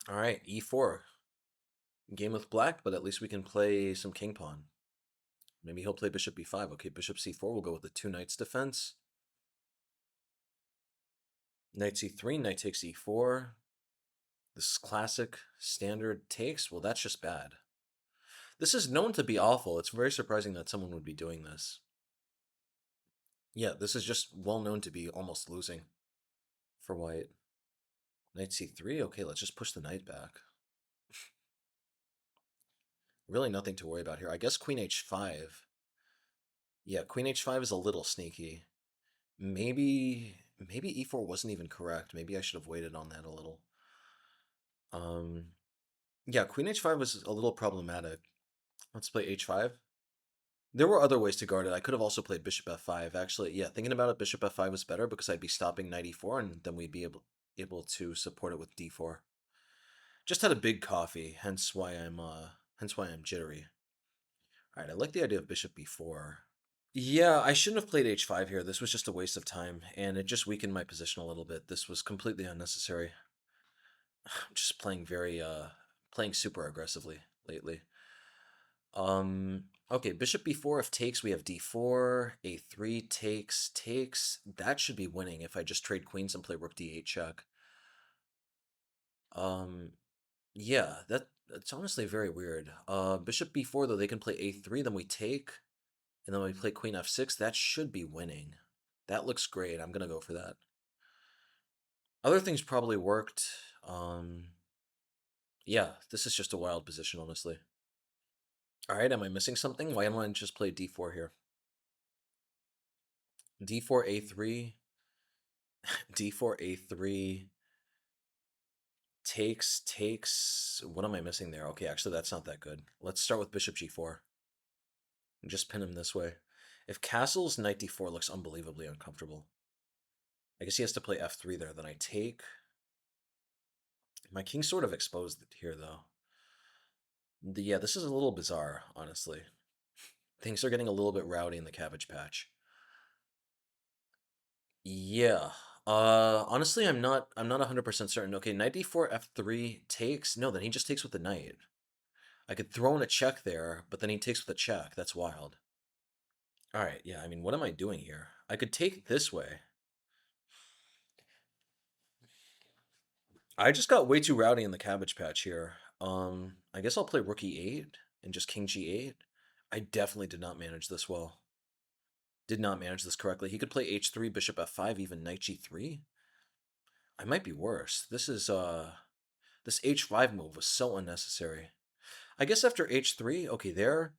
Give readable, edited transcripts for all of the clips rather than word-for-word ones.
All right, e4. Game with black, but at least we can play some king pawn. Maybe he'll play bishop b5. Okay, bishop c4. We'll go with the two knights defense. Knight c3, knight takes e4. This is classic standard takes. Well, that's just bad. This is known to be awful. It's very surprising that someone would be doing this. Yeah, this is just well known to be almost losing for white. Knight c3. Okay, let's just push the knight back. Really nothing to worry about here. I guess queen h5. Yeah, queen h5 is a little sneaky. Maybe e4 wasn't even correct. Maybe I should have waited on that a little. Um, yeah, queen h5 was a little problematic. Let's play h5. There were other ways to guard it. I could have also played bishop f5. Actually, yeah, thinking about it, bishop f5 was better because I'd be stopping knight e4, and then we'd be able to support it with d4. Just had a big coffee, hence why I'm jittery. All right, I like the idea of bishop b4. Yeah, I shouldn't have played h5 here. This was just a waste of time, and it just weakened my position a little bit. This was completely unnecessary. I'm just playing super aggressively lately. Okay, bishop b4 if takes, we have d4, a3 takes. That should be winning if I just trade queens and play rook d8 check. Um, yeah, that's honestly very weird. Bishop b4 though, they can play a3, then we take, and then we play queen f6. That should be winning. That looks great. I'm gonna go for that. Other things probably worked. Yeah, this is just a wild position, honestly. All right, am I missing something? Why don't I just play d4 here? d4 a3, d4 a3 takes. What am I missing there? Okay, actually that's not that good. Let's start with bishop g4 and just pin him this way. If castles, knight d4 looks unbelievably uncomfortable. I guess he has to play f3 there. Then I take. My king's sort of exposed here though. Yeah, this is a little bizarre, honestly. Things are getting a little bit rowdy in the Cabbage Patch. Yeah. Honestly, I'm not 100% certain. Okay, knight d4 f3 takes. No, then he just takes with the knight. I could throw in a check there, but then he takes with a check. That's wild. All right, yeah, I mean, what am I doing here? I could take this way. I just got way too rowdy in the Cabbage Patch here. I guess I'll play rook e8 and just king g8. I definitely did not manage this well. Did not manage this correctly. He could play h3, bishop f5, even knight g3. I might be worse. This h5 move was so unnecessary. I guess after h3, okay, there.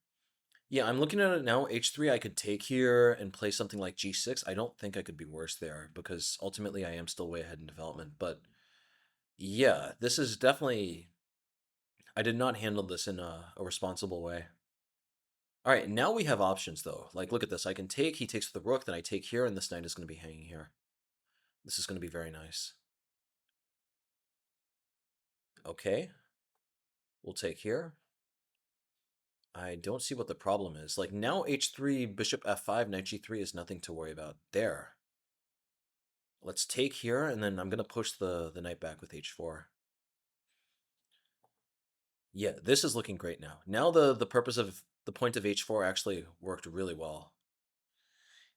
Yeah, I'm looking at it now. h3 I could take here and play something like g6. I don't think I could be worse there because ultimately I am still way ahead in development. But yeah, this is definitely. I did not handle this in a responsible way. All right, now we have options though. Like, look at this. I can take, he takes with the rook, then I take here, and this knight is going to be hanging here. This is going to be very nice. Okay, we'll take here. I don't see what the problem is. Like, now h3, bishop f5, knight g3 is nothing to worry about. There. Let's take here, and then I'm going to push the knight back with h4. Yeah, this is looking great now. Now the purpose of the point of h4 actually worked really well.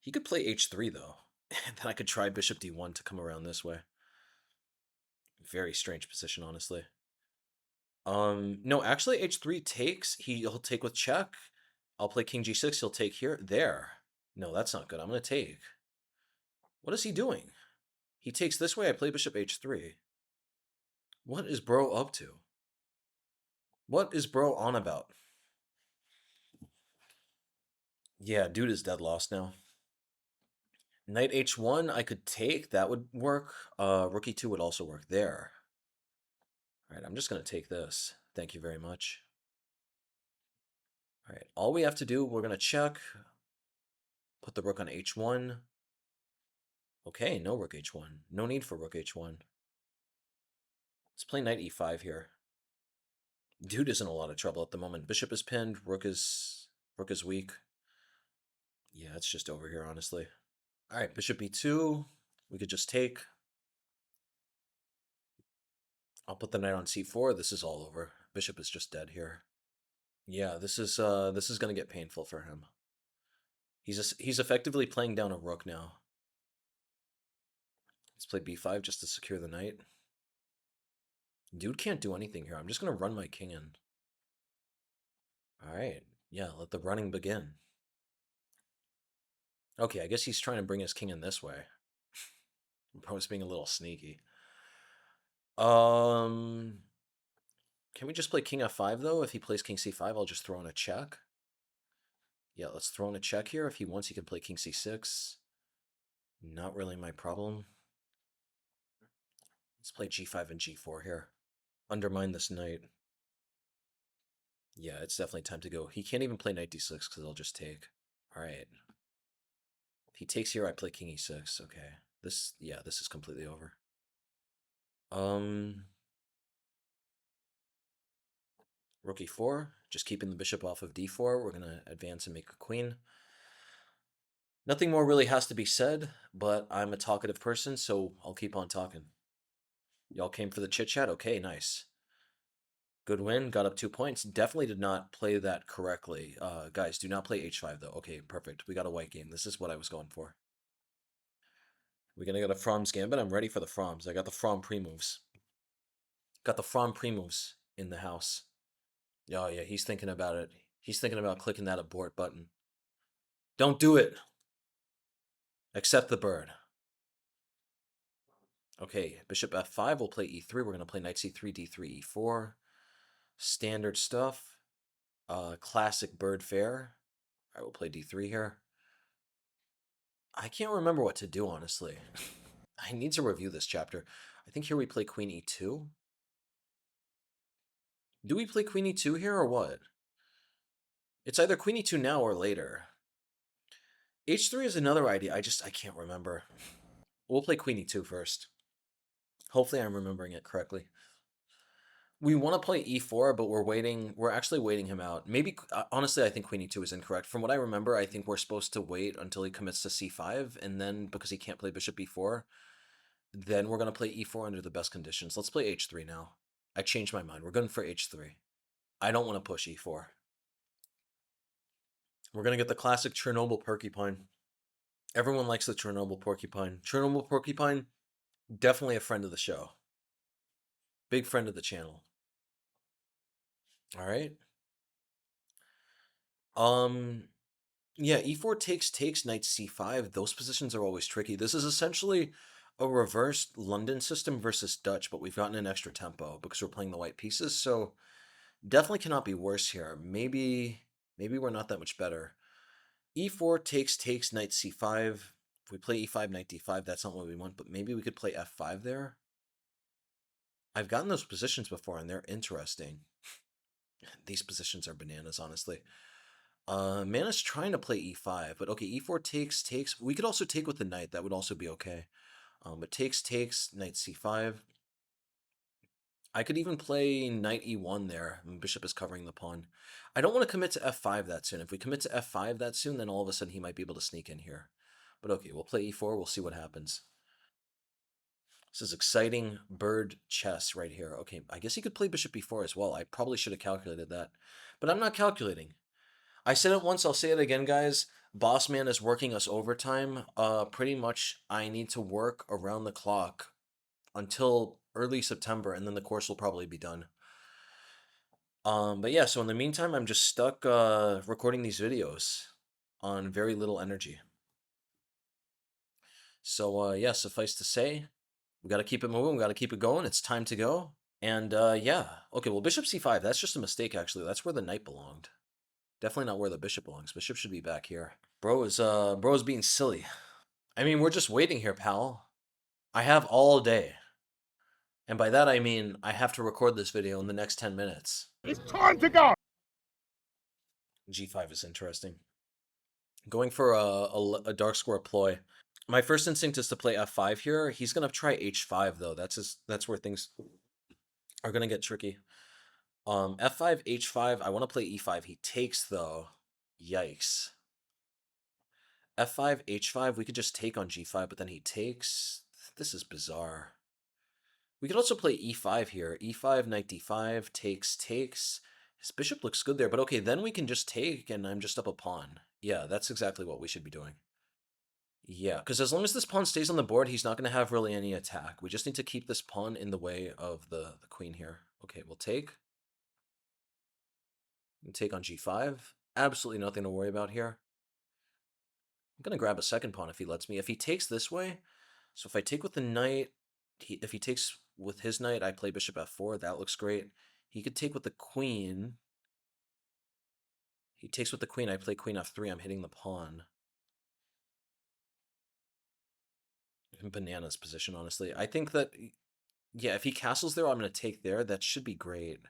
He could play h3, though, and then I could try bishop d1 to come around this way. Very strange position, honestly. No, actually h3 takes. He'll take with check. I'll play king g6. He'll take here. There. No, that's not good. I'm going to take. What is he doing? He takes this way. I play bishop h3. What is bro up to? What is bro on about? Yeah, dude is dead lost now. Knight h1 I could take. That would work. Rook e2 would also work there. All right, I'm just going to take this. Thank you very much. All right, all we have to do, we're going to check. Put the rook on h1. Okay, no rook h1. No need for rook h1. Let's play knight e5 here. Dude is in a lot of trouble at the moment. Bishop is pinned. Rook is weak. Yeah, it's just over here, honestly. All right, bishop e2. We could just take. I'll put the knight on c4. This is all over. Bishop is just dead here. Yeah, this is gonna get painful for him. He's effectively playing down a rook now. Let's play b5 just to secure the knight. Dude can't do anything here. I'm just gonna run my king in. All right, yeah, let the running begin. Okay, I guess he's trying to bring his king in this way. Bro's being a little sneaky. Can we just play king f5 though? If he plays king c5, I'll just throw in a check. Yeah, let's throw in a check here. If he wants, he can play king c6. Not really my problem. Let's play g5 and g4 here. Undermine this knight. Yeah, it's definitely time to go. He can't even play knight d6 because I'll just take. All right. If he takes here, I play king e6. Okay. This is completely over. Rook e4. Just keeping the bishop off of d4. We're going to advance and make a queen. Nothing more really has to be said, but I'm a talkative person, so I'll keep on talking. Y'all came for the chit-chat? Okay, nice. Good win, got up 2 points. Definitely did not play that correctly. Guys, do not play h5, though. Okay, perfect. We got a white game. This is what I was going for. We're going to get a Fromm's Gambit. I'm ready for the Fromms. I got the Fromm pre-moves. Got the Fromm pre-moves in the house. Oh, yeah, he's thinking about it. He's thinking about clicking that abort button. Don't do it. Accept the bird. Okay, bishop f5. We'll play e3. We're going to play knight c3, d3, e4. Standard stuff. Classic bird fare. I will play d3 here. I can't remember what to do, honestly. I need to review this chapter. I think here we play queen e2. Do we play queen e2 here or what? It's either queen e2 now or later. h3 is another idea. I can't remember. We'll play queen e2 first. Hopefully I'm remembering it correctly. We want to play e4, but we're actually waiting him out. Maybe, honestly, I think queen e2 is incorrect. From what I remember, I think we're supposed to wait until he commits to c5, and then, because he can't play bishop e4, then we're going to play e4 under the best conditions. Let's play h3 now. I changed my mind. We're going for h3. I don't want to push e4. We're going to get the classic Chernobyl Porcupine. Everyone likes the Chernobyl Porcupine. Chernobyl Porcupine, definitely a friend of the show. Big friend of the channel. All right. Yeah, e4 takes knight c5. Those positions are always tricky. This is essentially a reversed London system versus Dutch, but we've gotten an extra tempo because we're playing the white pieces, so definitely cannot be worse here. Maybe we're not that much better. e4 takes knight c5. If we play e5, knight d5, that's not what we want, but maybe we could play f5 there. I've gotten those positions before, and they're interesting. These positions are bananas, honestly. Mana's trying to play e5, but okay, e4 takes. We could also take with the knight. That would also be okay. But takes, knight c5. I could even play knight e1 there. Bishop is covering the pawn. I don't want to commit to f5 that soon. If we commit to f5 that soon, then all of a sudden he might be able to sneak in here. But okay, we'll play e4. We'll see what happens. This is exciting bird chess right here. Okay, I guess he could play bishop e4 as well. I probably should have calculated that. But I'm not calculating. I said it once, I'll say it again, guys. Boss man is working us overtime. Pretty much I need to work around the clock until early September, and then the course will probably be done. But yeah, so in the meantime, I'm just stuck recording these videos on very little energy. So yeah, suffice to say, we got to keep it moving. We got to keep it going. It's time to go. And yeah, okay, well, bishop c5, that's just a mistake, actually. That's where the knight belonged. Definitely not where the bishop belongs. Bishop should be back here. Bro is being silly. I mean, we're just waiting here, pal. I have all day. And by that I mean I have to record this video in the next 10 minutes. It's time to go! G5 is interesting. Going for a dark square ploy. My first instinct is to play f5 here. He's going to try h5, though. That's where things are going to get tricky. F5, h5. I want to play e5. He takes, though. Yikes. F5, h5. We could just take on g5, but then he takes. This is bizarre. We could also play e5 here. e5, knight d5, takes. His bishop looks good there, but okay, then we can just take, and I'm just up a pawn. Yeah, that's exactly what we should be doing. Yeah, because as long as this pawn stays on the board, he's not going to have really any attack. We just need to keep this pawn in the way of the queen here. Okay, we'll take. We'll take on g5. Absolutely nothing to worry about here. I'm going to grab a second pawn if he lets me. If he takes this way, so if I take with the knight, if he takes with his knight, I play bishop f4. That looks great. He could take with the queen. He takes with the queen. I play queen f3. I'm hitting the pawn. Bananas position, honestly. I think that, yeah, if he castles there, I'm going to take there. That should be great.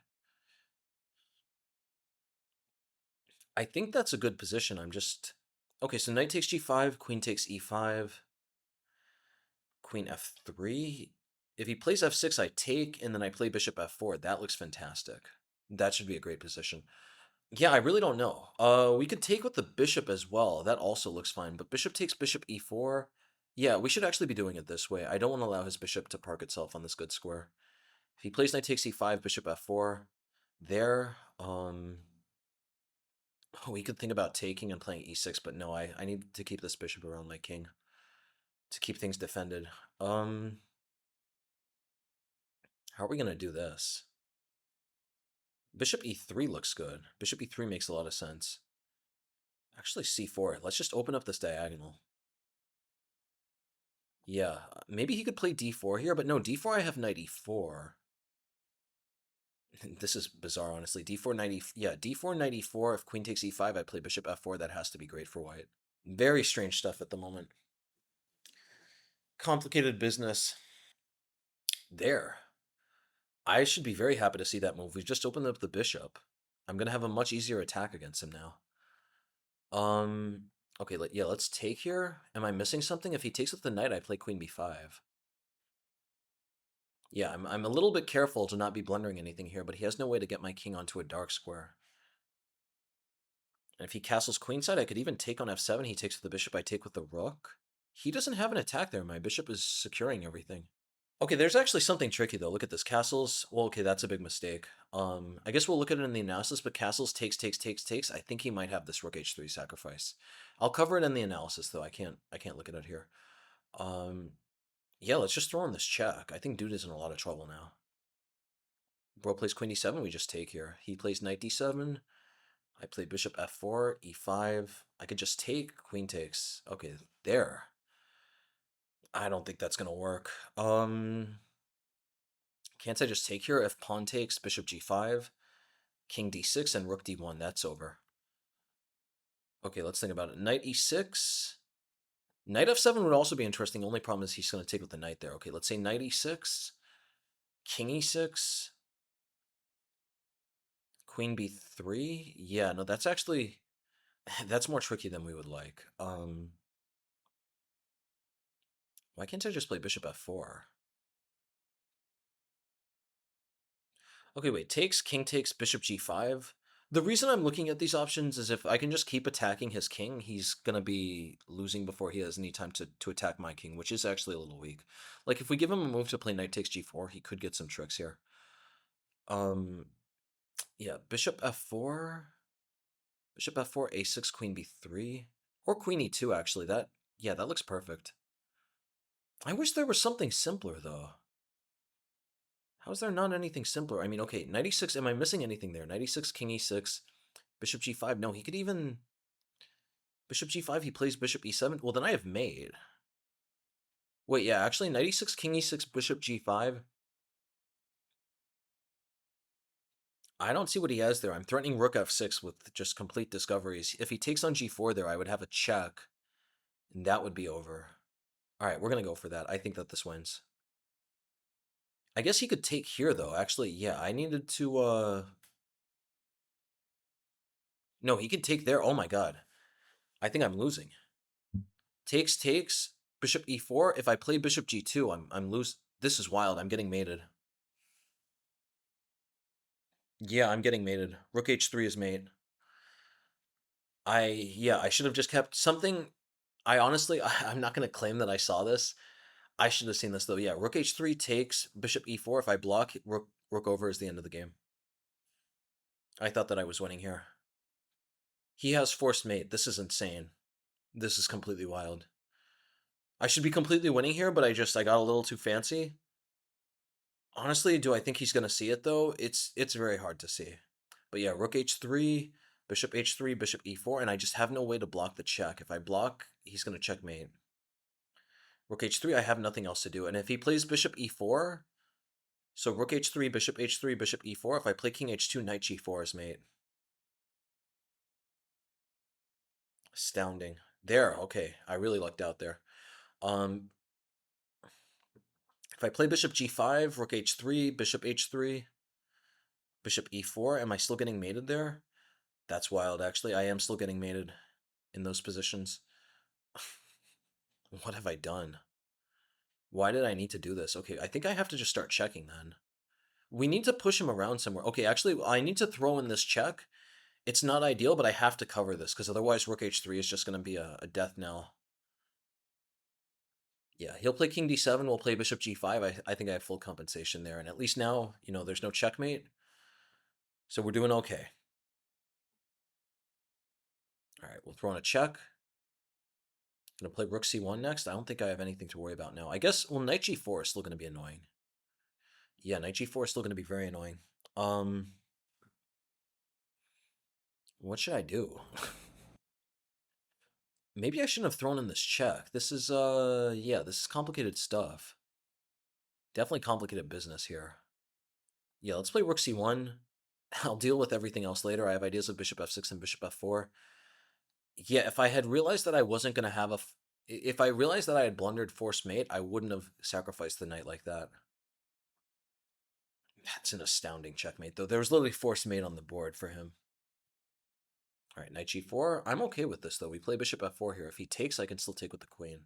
I think that's a good position. I'm just... Okay, so knight takes g5, queen takes e5, queen f3. If he plays f6, I take, and then I play bishop f4. That looks fantastic. That should be a great position. Yeah, I really don't know. We could take with the bishop as well. That also looks fine. But bishop takes bishop e4. Yeah, we should actually be doing it this way. I don't want to allow his bishop to park itself on this good square. If he plays knight takes e5, bishop f4, there. We could think about taking and playing e6, but no, I need to keep this bishop around my king to keep things defended. How are we going to do this? Bishop e3 looks good. Bishop e3 makes a lot of sense. Actually, c4. Let's just open up this diagonal. Yeah, maybe he could play d4 here, but no, d4 I have knight e4. This is bizarre, honestly. d4, knight e... Yeah, d4, knight e4. If queen takes e5, I play bishop f4. That has to be great for white. Very strange stuff at the moment. Complicated business. There. I should be very happy to see that move. We've just opened up the bishop. I'm going to have a much easier attack against him now. Okay, yeah, let's take here. Am I missing something? If he takes with the knight, I play queen b5. Yeah, I'm a little bit careful to not be blundering anything here, but he has no way to get my king onto a dark square. And if he castles queenside, I could even take on f7. He takes with the bishop, I take with the rook. He doesn't have an attack there. My bishop is securing everything. Okay, there's actually something tricky, though. Look at this. Castles, well, okay, that's a big mistake. I guess we'll look at it in the analysis, but castles takes. I think he might have this rook h3 sacrifice. I'll cover it in the analysis, though. I can't look at it here. Yeah, let's just throw in this check. I think dude is in a lot of trouble now. Bro plays queen d7, we just take here. He plays knight d7. I play bishop f4, e5. I could just take, queen takes. Okay, there. I don't think that's going to work. Can't I just take here? If pawn takes, bishop g5, king d6, and rook d1, that's over. Okay, let's think about it. Knight e6. Knight f7 would also be interesting. Only problem is he's going to take with the knight there. Okay, let's say knight e6, king e6, queen b3. Yeah, no, that's actually... That's more tricky than we would like. Why can't I just play bishop f4? Okay, wait. Takes, king takes, bishop g5. The reason I'm looking at these options is if I can just keep attacking his king, he's going to be losing before he has any time to attack my king, which is actually a little weak. Like, if we give him a move to play knight takes g4, he could get some tricks here. Yeah, bishop f4, bishop f4, a6, queen b3, or queen e2, actually. Yeah, that looks perfect. I wish there was something simpler, though. How is there not anything simpler? I mean, okay, knight e6, am I missing anything there? Knight e6, king e6, bishop g5. No, he could even... Bishop g5, he plays bishop e7. Well, then I have mate. Wait, yeah, actually, knight e6, king e6, bishop g5. I don't see what he has there. I'm threatening rook f6 with just complete discoveries. If he takes on g4 there, I would have a check, and that would be over. All right, we're going to go for that. I think that this wins. I guess he could take here, though. Actually, yeah, I needed to... No, he could take there. Oh, my God. I think I'm losing. Takes, bishop e4. If I play bishop g2, I'm lose. This is wild. I'm getting mated. Yeah, I'm getting mated. Rook h3 is mate. Yeah, I should have just kept something. I honestly, I'm not going to claim that I saw this. I should have seen this though. Yeah, rook h3 takes, bishop e4. If I block, rook over is the end of the game. I thought that I was winning here. He has forced mate. This is insane. This is completely wild. I should be completely winning here, but I got a little too fancy. Honestly, do I think he's going to see it though? It's very hard to see. But yeah, rook h3, bishop h3, bishop e4, and I just have no way to block the check. If I block, he's going to checkmate. Rook h3, I have nothing else to do. And if he plays bishop e4, so rook h3, bishop h3, bishop e4, if I play king h2, knight g4 is mate. Astounding. There, okay. I really lucked out there. If I play bishop g5, rook h3, bishop h3, bishop e4, am I still getting mated there? That's wild, actually. I am still getting mated in those positions. What have I done? Why did I need to do this? Okay, I think I have to just start checking then. We need to push him around somewhere. Okay, actually, I need to throw in this check. It's not ideal, but I have to cover this, because otherwise rook h3 is just going to be a death knell. Yeah, he'll play king d7, we'll play bishop g5. I think I have full compensation there, and at least now, there's no checkmate. So we're doing okay. All right, we'll throw in a check. Gonna play rook c1 next. I don't think I have anything to worry about now. I guess, well, knight g4 is still going to be annoying. Yeah, knight g4 is still going to be very annoying. What should I do? Maybe I shouldn't have thrown in this check. This is, yeah, this is complicated stuff. Definitely complicated business here. Yeah, let's play rook c1. I'll deal with everything else later. I have ideas of bishop f6 and bishop f4. Yeah, if I had realized that I wasn't going to have a... If I realized that I had blundered forced mate, I wouldn't have sacrificed the knight like that. That's an astounding checkmate, though. There was literally forced mate on the board for him. All right, knight g4. I'm okay with this, though. We play bishop f4 here. If he takes, I can still take with the queen.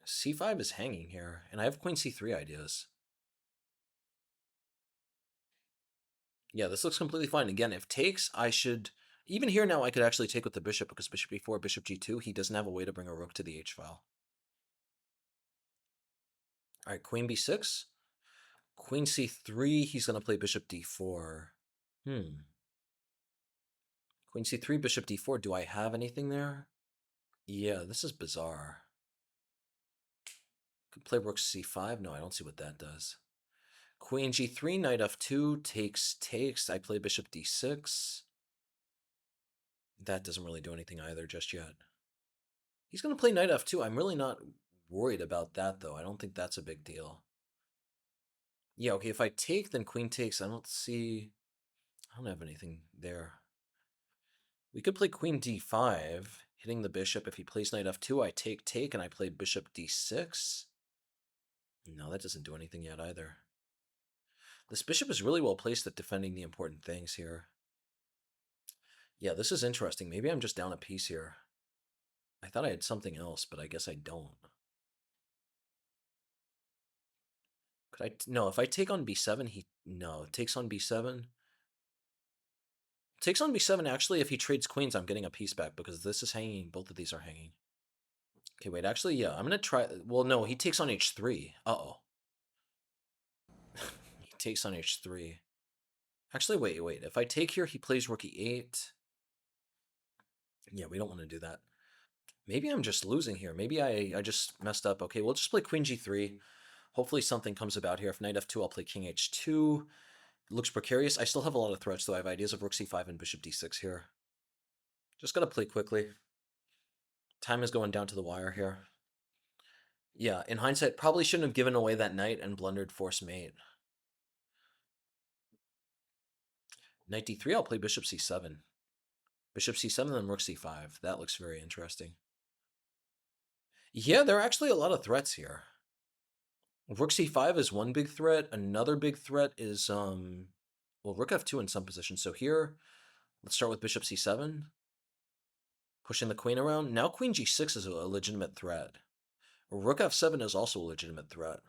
c5 is hanging here, and I have queen c3 ideas. Yeah, this looks completely fine. Again, if takes, I should... Even here now, I could actually take with the bishop, because bishop e4, bishop g2, he doesn't have a way to bring a rook to the h-file. All right, queen b6. Queen c3, he's going to play bishop d4. Queen c3, bishop d4. Do I have anything there? Yeah, this is bizarre. Could play rook c5. No, I don't see what that does. Queen g3, knight f2, takes. I play bishop d6. That doesn't really do anything either just yet. He's going to play knight f2. I'm really not worried about that, though. I don't think that's a big deal. Yeah, okay, if I take, then queen takes. I don't have anything there. We could play queen d5, hitting the bishop. If he plays knight f2, I take, and I play bishop d6. No, that doesn't do anything yet either. This bishop is really well placed at defending the important things here. Yeah, this is interesting. Maybe I'm just down a piece here. I thought I had something else, but I guess I don't. Could I... No, if I take on b7, No, takes on b7. Takes on b7, actually, if he trades queens, I'm getting a piece back, because this is hanging. Both of these are hanging. Okay, wait, actually, yeah, I'm going to try... Well, no, he takes on h3. Uh-oh. He takes on h3. Actually, wait. If I take here, he plays rook e8. Yeah, we don't want to do that. Maybe I'm just losing here. Maybe I just messed up. Okay, we'll just play queen g3. Hopefully something comes about here. If knight f2, I'll play king h2. It looks precarious. I still have a lot of threats, though. I have ideas of rook c5 and bishop d6 here. Just gotta play quickly. Time is going down to the wire here. Yeah, in hindsight, probably shouldn't have given away that knight and blundered forced mate. Knight d3, I'll play bishop c7. Bishop c7, then rook c5. That looks very interesting. Yeah, there are actually a lot of threats here. Rook c5 is one big threat. Another big threat is, well, rook f2 in some position. So here, let's start with bishop c7. Pushing the queen around. Now queen g6 is a legitimate threat. Rook f7 is also a legitimate threat.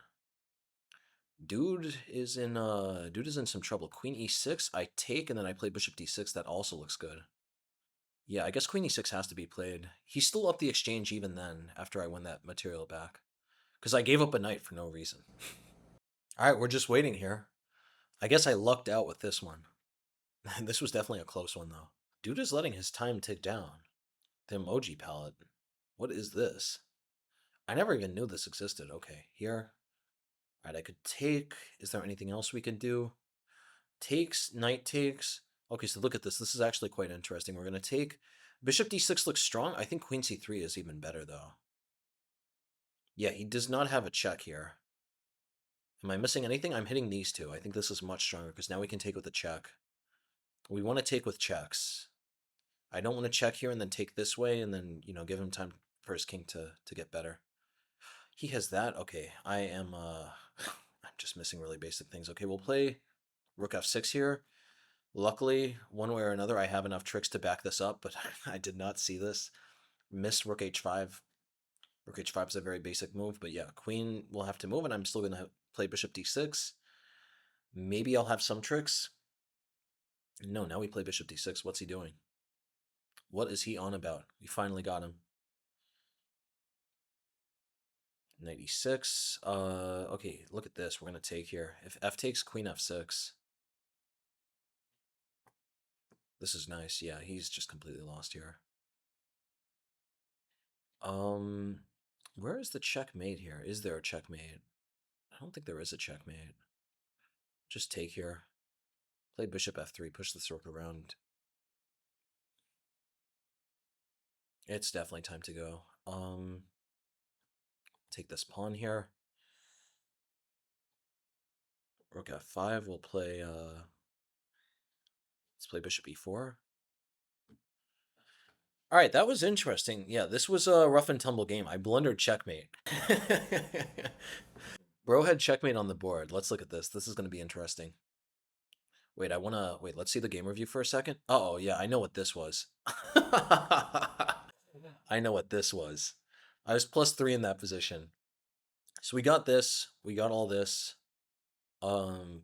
Dude is in some trouble. Queen e6, I take, and then I play bishop d6. That also looks good. Yeah, I guess queen e6 has to be played. He's still up the exchange even then, after I win that material back. Because I gave up a knight for no reason. All right, we're just waiting here. I guess I lucked out with this one. This was definitely a close one, though. Dude is letting his time tick down. The emoji palette. What is this? I never even knew this existed. Okay, here. All right, I could take. Is there anything else we can do? Takes, knight takes. Okay, so look at this. This is actually quite interesting. We're going to take. Bishop d6 looks strong. I think queen c3 is even better, though. Yeah, he does not have a check here. Am I missing anything? I'm hitting these two. I think this is much stronger because now we can take with the check. We want to take with checks. I don't want to check here and then take this way and then, give him time for his king to get better. He has that. Okay, I am I'm just missing really basic things. Okay, we'll play rook f6 here. Luckily, one way or another, I have enough tricks to back this up, but I did not see this. Missed rook h5. Rook h5 is a very basic move, but yeah, queen will have to move, and I'm still going to play bishop d6. Maybe I'll have some tricks. No, now we play bishop d6. What's he doing? What is he on about? We finally got him. Knight e6. Okay, look at this. We're going to take here. If f takes, queen f6. This is nice. Yeah, he's just completely lost here. Where is the checkmate here? Is there a checkmate? I don't think there is a checkmate. Just take here. Play bishop f3. Push this rook around. It's definitely time to go. Take this pawn here. Rook f5. We'll play. Let's play bishop e4. All right, that was interesting. Yeah, this was a rough and tumble game. I blundered checkmate. Bro had checkmate on the board. Let's look at this. This is going to be interesting. Wait, wait, let's see the game review for a second. Oh, yeah, I know what this was. I know what this was. I was +3 in that position. So we got this. We got all this. Queen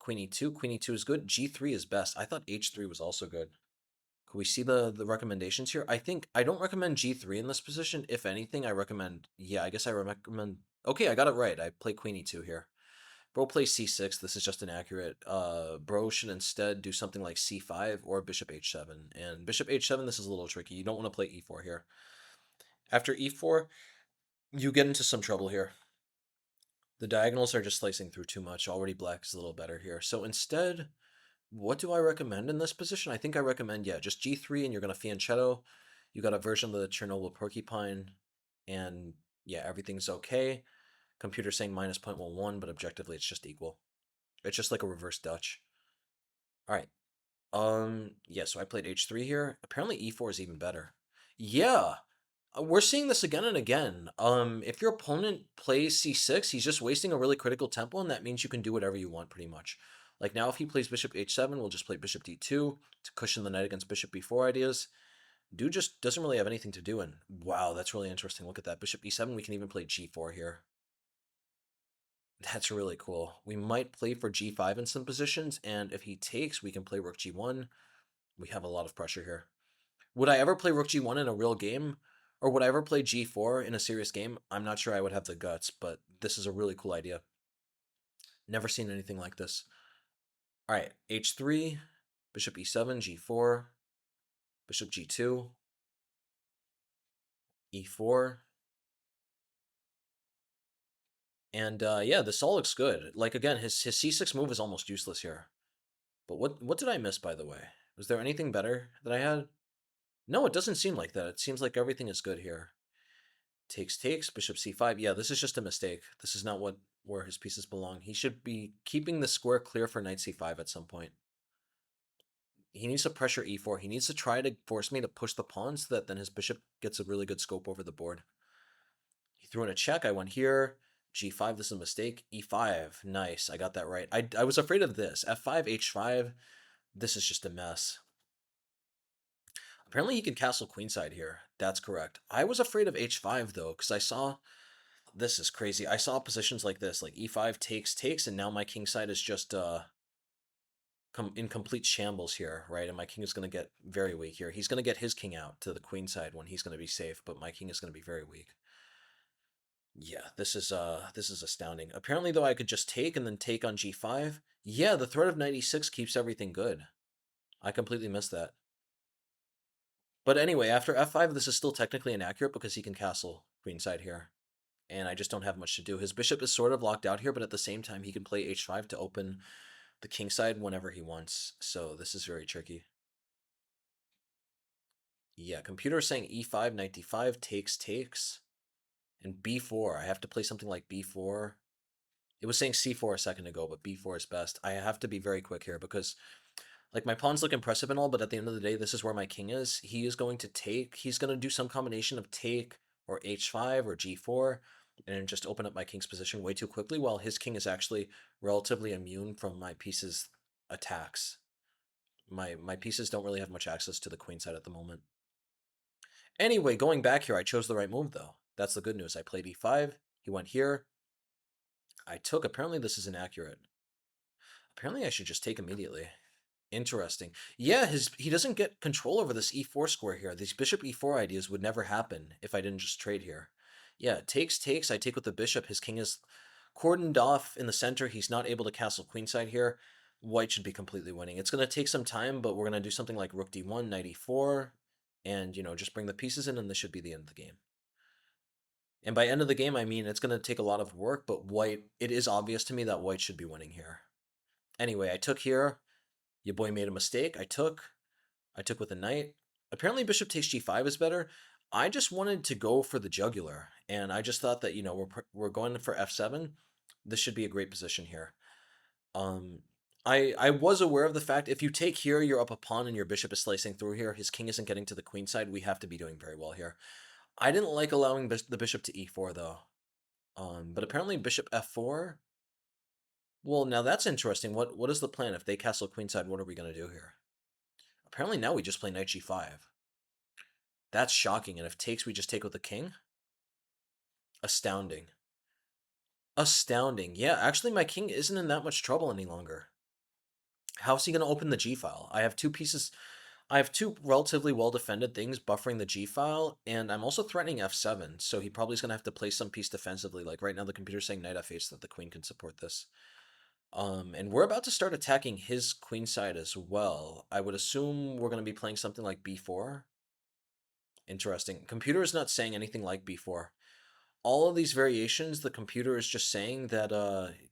e2. Queen e2 is good. G3 is best. I thought h3 was also good. Can we see the recommendations here? I think I don't recommend G3 in this position. If anything, I recommend, yeah, I guess I recommend, okay, I got it right. I play Queen E2 here. Bro plays C6. This is just inaccurate. Bro should instead do something like C5 or Bishop H7. And Bishop H7, this is a little tricky. You don't want to play E4 here. After E4, you get into some trouble here. The diagonals are just slicing through too much. Already black is a little better here. So instead, what do I recommend in this position? I think I recommend, yeah, just G3 and you're going to fianchetto. You got a version of the Chernobyl Porcupine, and yeah, everything's okay. Computer saying minus 0.11, but objectively it's just equal. It's just like a reverse Dutch. All right. Yeah, so I played H3 here. Apparently E4 is even better. Yeah, we're seeing this again and again. If your opponent plays C6, he's just wasting a really critical tempo, and that means you can do whatever you want pretty much. Like now, if he plays bishop h7, we'll just play bishop d2 to cushion the knight against bishop b4 ideas. Dude just doesn't really have anything to do, and wow, that's really interesting. Look at that. Bishop e7, we can even play g4 here. That's really cool. We might play for g5 in some positions, and if he takes, we can play rook g1. We have a lot of pressure here. Would I ever play rook g1 in a real game? Or would I ever play g4 in a serious game? I'm not sure I would have the guts, but this is a really cool idea. Never seen anything like this. All right, h3, bishop e7, g4, bishop g2, e4. And yeah, this all looks good. Like, again, his c6 move is almost useless here. But what did I miss, by the way? Was there anything better that I had? No, it doesn't seem like that. It seems like everything is good here. Takes, bishop c5. Yeah, this is just a mistake. This is not where his pieces belong. He should be keeping the square clear for knight c5 at some point. He needs to pressure e4. He needs to try to force me to push the pawn so that then his bishop gets a really good scope over the board. He threw in a check. I went here. g5, this is a mistake. e5, nice. I got that right. I was afraid of this. f5, h5, this is just a mess. Apparently he can castle queenside here. That's correct. I was afraid of h5 though, because I saw, this is crazy. I saw positions like this, like e5 takes, and now my kingside is just in complete shambles here, right? And my king is going to get very weak here. He's going to get his king out to the queenside when he's going to be safe, but my king is going to be very weak. Yeah, this is astounding. Apparently though I could just take and then take on g5. Yeah, the threat of knight e6 keeps everything good. I completely missed that. But anyway, after f5 this is still technically inaccurate because he can castle queenside here. And I just don't have much to do. His bishop is sort of locked out here, but at the same time he can play h5 to open the kingside whenever he wants. So this is very tricky. Yeah, computer saying e5, knight d5, takes. And b4, I have to play something like b4. It was saying c4 a second ago, but b4 is best. I have to be very quick here because, like, my pawns look impressive and all, but at the end of the day, this is where my king is. He is going to take. He's going to do some combination of take or h5 or g4 and just open up my king's position way too quickly, while his king is actually relatively immune from my piece's attacks. My pieces don't really have much access to the queen side at the moment. Anyway, going back here, I chose the right move, though. That's the good news. I played e5. He went here. I took. Apparently, this is inaccurate. Apparently, I should just take immediately. Interesting. Yeah, he doesn't get control over this e4 square here. These bishop e4 ideas would never happen if I didn't just trade here. Yeah, takes. I take with the bishop. His king is cordoned off in the center. He's not able to castle queenside here. White should be completely winning. It's going to take some time, but we're going to do something like rook d1, knight e4, and, just bring the pieces in, and this should be the end of the game. And by end of the game, I mean it's going to take a lot of work, but it is obvious to me that white should be winning here. Anyway, I took here. Your boy made a mistake. I took with a knight. Apparently bishop takes g5 is better. I just wanted to go for the jugular, and I just thought that, we're going for f7. This should be a great position here. I was aware of the fact if you take here, you're up a pawn and your bishop is slicing through here. His king isn't getting to the queen side. We have to be doing very well here. I didn't like allowing the bishop to e4 though. But apparently bishop f4. Well, now that's interesting. What is the plan? If they castle queenside, what are we going to do here? Apparently now we just play knight g5. That's shocking. And if takes, we just take with the king? Astounding. Astounding. Yeah, actually my king isn't in that much trouble any longer. How's he going to open the g file? I have two pieces. I have two relatively well-defended things buffering the g file, and I'm also threatening f7, so he probably is going to have to play some piece defensively. Like right now the computer's saying knight f8 so that the queen can support this. And we're about to start attacking his queen side as well. I would assume we're going to be playing something like b4. Interesting. Computer is not saying anything like b4. All of these variations, the computer is just saying that,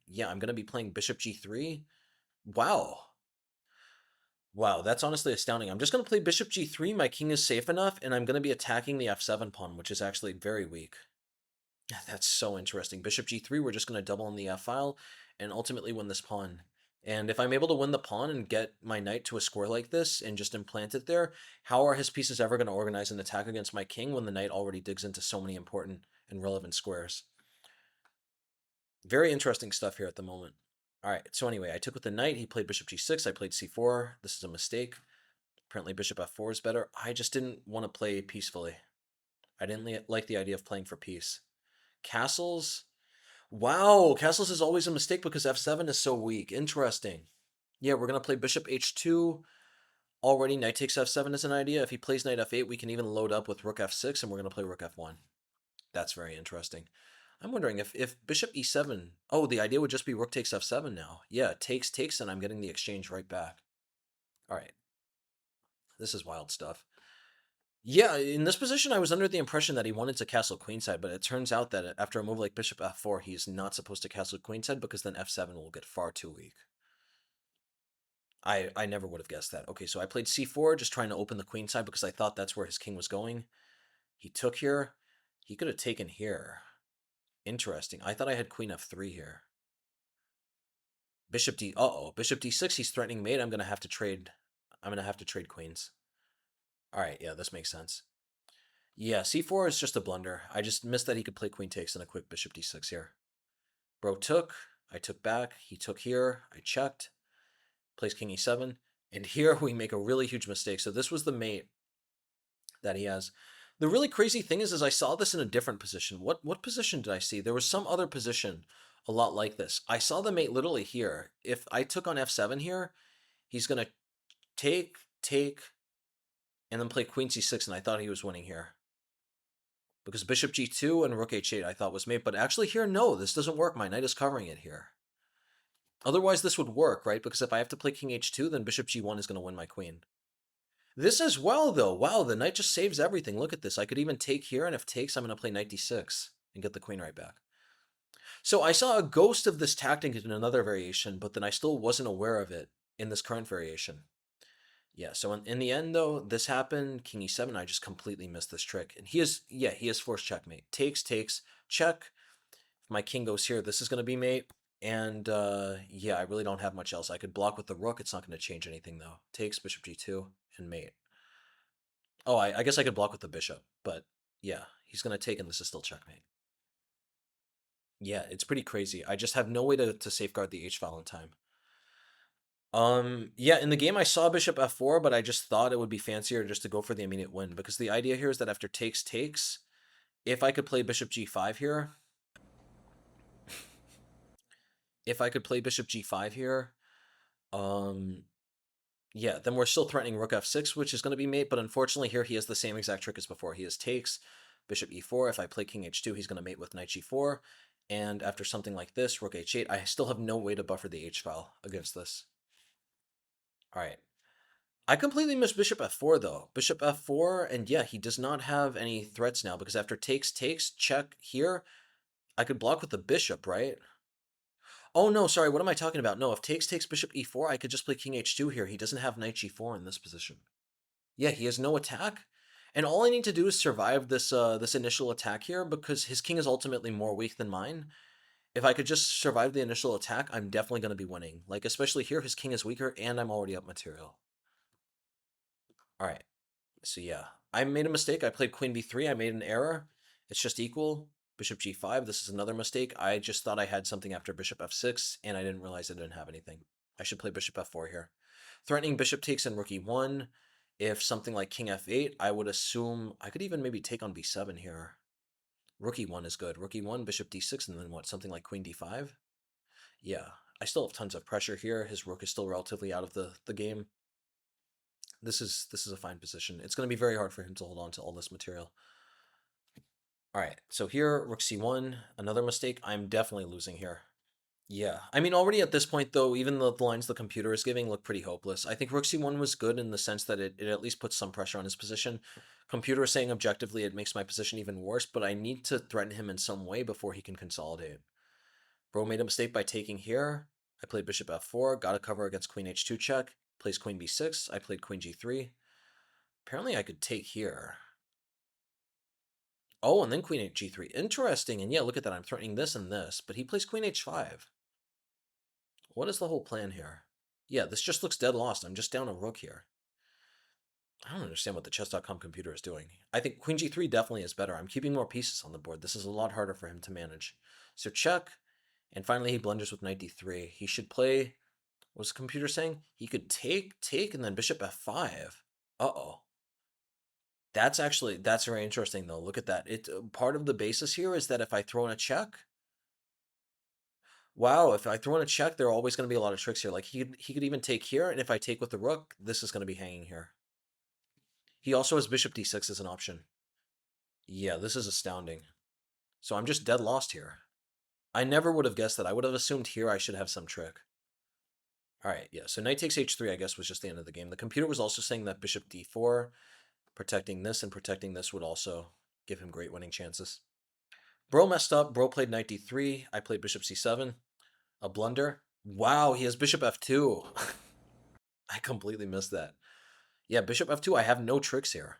yeah, I'm going to be playing bishop g3. Wow. Wow, that's honestly astounding. I'm just going to play bishop g3. My king is safe enough, and I'm going to be attacking the f7 pawn, which is actually very weak. That's so interesting. Bishop g3, we're just going to double on the f-file and ultimately win this pawn. And if I'm able to win the pawn and get my knight to a square like this and just implant it there, how are his pieces ever going to organize an attack against my king when the knight already digs into so many important and relevant squares? Very interesting stuff here at the moment. All right, so anyway, I took with the knight. He played bishop g6. I played c4. This is a mistake. Apparently bishop f4 is better. I just didn't want to play peacefully. I didn't like the idea of playing for peace. Castles. Wow, castles is always a mistake because f7 is so weak. Interesting. Yeah, we're going to play bishop h2. Already knight takes f7 is an idea. If he plays knight f8, we can even load up with rook f6, and we're going to play rook f1. That's very interesting. I'm wondering if bishop e7... Oh, the idea would just be rook takes f7 now. Yeah, takes, and I'm getting the exchange right back. All right. This is wild stuff. Yeah, in this position, I was under the impression that he wanted to castle queenside, but it turns out that after a move like bishop f4, he's not supposed to castle queenside because then f7 will get far too weak. I never would have guessed that. Okay, so I played c4, just trying to open the queenside because I thought that's where his king was going. He took here. He could have taken here. Interesting. I thought I had queen f3 here. Bishop d... Uh-oh. Bishop d6, he's threatening mate. I'm going to have to trade... I'm going to have to trade queens. All right, yeah, this makes sense. Yeah, c4 is just a blunder. I just missed that he could play queen takes and a quick bishop d6 here. Bro took. I took back. He took here. I checked. Plays king e7. And here we make a really huge mistake. So this was the mate that he has. The really crazy thing is I saw this in a different position. What position did I see? There was some other position a lot like this. I saw the mate literally here. If I took on f7 here, he's going to take, and then play queen c6, and I thought he was winning here. Because bishop g2 and rook h8 I thought was mate, but actually here, no, this doesn't work. My knight is covering it here. Otherwise, this would work, right? Because if I have to play king h2, then bishop g1 is going to win my queen. This as well, though. Wow, the knight just saves everything. Look at this. I could even take here, and if takes, I'm going to play knight d6 and get the queen right back. So I saw a ghost of this tactic in another variation, but then I still wasn't aware of it in this current variation. Yeah, so in the end, though, this happened. King e7, I just completely missed this trick. And he is forced checkmate. Takes, check. If my king goes here, this is going to be mate. And yeah, I really don't have much else. I could block with the rook. It's not going to change anything, though. Takes, bishop g2, and mate. Oh, I guess I could block with the bishop, but yeah, he's going to take, and this is still checkmate. Yeah, it's pretty crazy. I just have no way to safeguard the h-file in time. Yeah, in the game I saw bishop f4, but I just thought it would be fancier just to go for the immediate win, because the idea here is that after takes, if I could play bishop g5 here, yeah, then we're still threatening rook f6, which is going to be mate, but unfortunately here he has the same exact trick as before. He has takes, bishop e4. If I play king h2, he's going to mate with knight g4, and after something like this, rook h8, I still have no way to buffer the h-file against this. All right. I completely missed bishop f4, though. Bishop f4, and yeah, he does not have any threats now, because after takes, check here, I could block with the bishop, right? Oh, no, sorry, what am I talking about? No, if takes, bishop e4, I could just play king h2 here. He doesn't have knight g4 in this position. Yeah, he has no attack, and all I need to do is survive this this initial attack here, because his king is ultimately more weak than mine. If I could just survive the initial attack, I'm definitely going to be winning. Like, especially here, his king is weaker, and I'm already up material. All right. So yeah, I made a mistake. I played queen b3. I made an error. It's just equal. Bishop g5. This is another mistake. I just thought I had something after bishop f6, and I didn't realize I didn't have anything. I should play bishop f4 here. Threatening bishop takes and rook e1. If something like king f8, I would assume I could even maybe take on b7 here. Rook e1 is good. Rook e1, bishop d6, and then what? Something like queen d5? Yeah, I still have tons of pressure here. His rook is still relatively out of the game. This is a fine position. It's going to be very hard for him to hold on to all this material. All right, so here, rook c1, another mistake. I'm definitely losing here. Yeah, I mean, already at this point, though, even the lines the computer is giving look pretty hopeless. I think rook c1 was good in the sense that it at least puts some pressure on his position. Computer is saying objectively it makes my position even worse, but I need to threaten him in some way before he can consolidate. Bro made a mistake by taking here. I played bishop f4, got a cover against queen h2 check, plays queen b6, I played queen g3. Apparently I could take here. Oh, and then queen g3. Interesting, and yeah, look at that, I'm threatening this and this, but he plays queen h5. What is the whole plan here? Yeah, this just looks dead lost. I'm just down a rook here. I don't understand what the chess.com computer is doing. I think queen g3 definitely is better. I'm keeping more pieces on the board. This is a lot harder for him to manage. So check, and finally he blunders with knight d3. He should play, what's the computer saying? He could take, and then bishop f5. Uh-oh. That's very interesting, though. Look at that. Part of the basis here is that if I throw in a check, wow, if I throw in a check, there are always going to be a lot of tricks here. Like, he could even take here, and if I take with the rook, this is going to be hanging here. He also has bishop d6 as an option. Yeah, this is astounding. So I'm just dead lost here. I never would have guessed that. I would have assumed here I should have some trick. All right, yeah, so knight takes h3, I guess, was just the end of the game. The computer was also saying that bishop d4, protecting this and protecting this would also give him great winning chances. Bro messed up. Bro played knight d3. I played bishop c7. A blunder. Wow, he has bishop f2. I completely missed that. Yeah, bishop f2. I have no tricks here.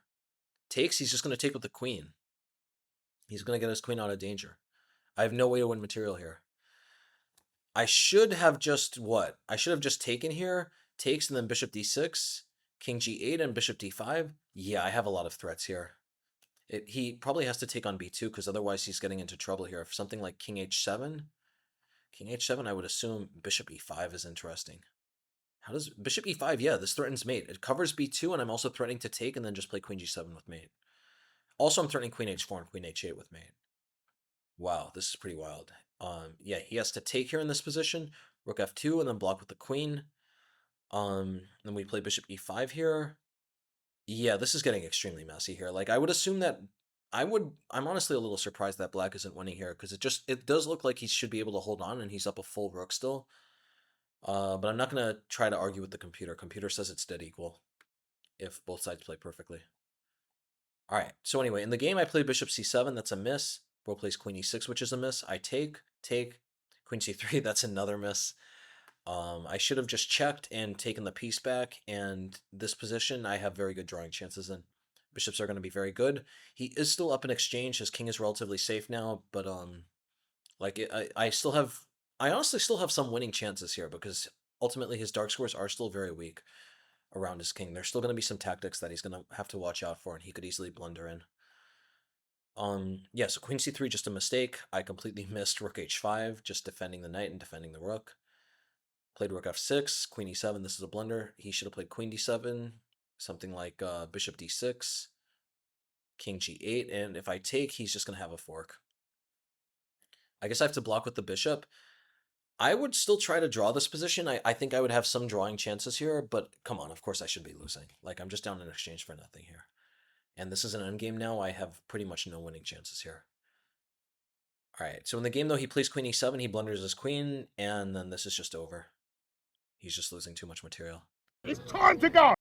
Takes, he's just going to take with the queen. He's going to get his queen out of danger. I have no way to win material here. I should have just what? I should have just taken here. Takes and then bishop d6. King g8 and bishop d5. Yeah, I have a lot of threats here. He probably has to take on b2 because otherwise he's getting into trouble here. If something like king h7, I would assume bishop e5 is interesting. How does bishop e5? Yeah, this threatens mate. It covers b2, and I'm also threatening to take and then just play queen g7 with mate. Also, I'm threatening queen h4 and queen h8 with mate. Wow, this is pretty wild. Yeah, he has to take here in this position, rook f2, and then block with the queen. Then we play bishop e5 here. Yeah, this is getting extremely messy here. Like, I would assume that I'm honestly a little surprised that black isn't winning here because it does look like he should be able to hold on and he's up a full rook still. But I'm not gonna try to argue with the computer. Computer says it's dead equal if both sides play perfectly. All right. So anyway, in the game I play bishop c7. That's a miss. Bro plays queen e6, which is a miss. I take queen c3. That's another miss. I should have just checked and taken the piece back. And this position I have very good drawing chances in. Bishops are going to be very good. He is still up in exchange. His king is relatively safe now, but like I still have, I honestly still have some winning chances here because ultimately his dark squares are still very weak around his king. There's still going to be some tactics that he's going to have to watch out for, and he could easily blunder in. Yeah, so queen c3, just a mistake. I completely missed rook h5, just defending the knight and defending the rook. Played rook f6, queen e7. This is a blunder. He should have played queen d7, something like bishop d6, king g8, and if I take, he's just going to have a fork. I guess I have to block with the bishop. I would still try to draw this position. I think I would have some drawing chances here, but come on, of course I should be losing. Like, I'm just down in exchange for nothing here. And this is an endgame now. I have pretty much no winning chances here. All right, so in the game, though, he plays queen e7. He blunders his queen, and then this is just over. He's just losing too much material. It's time to go!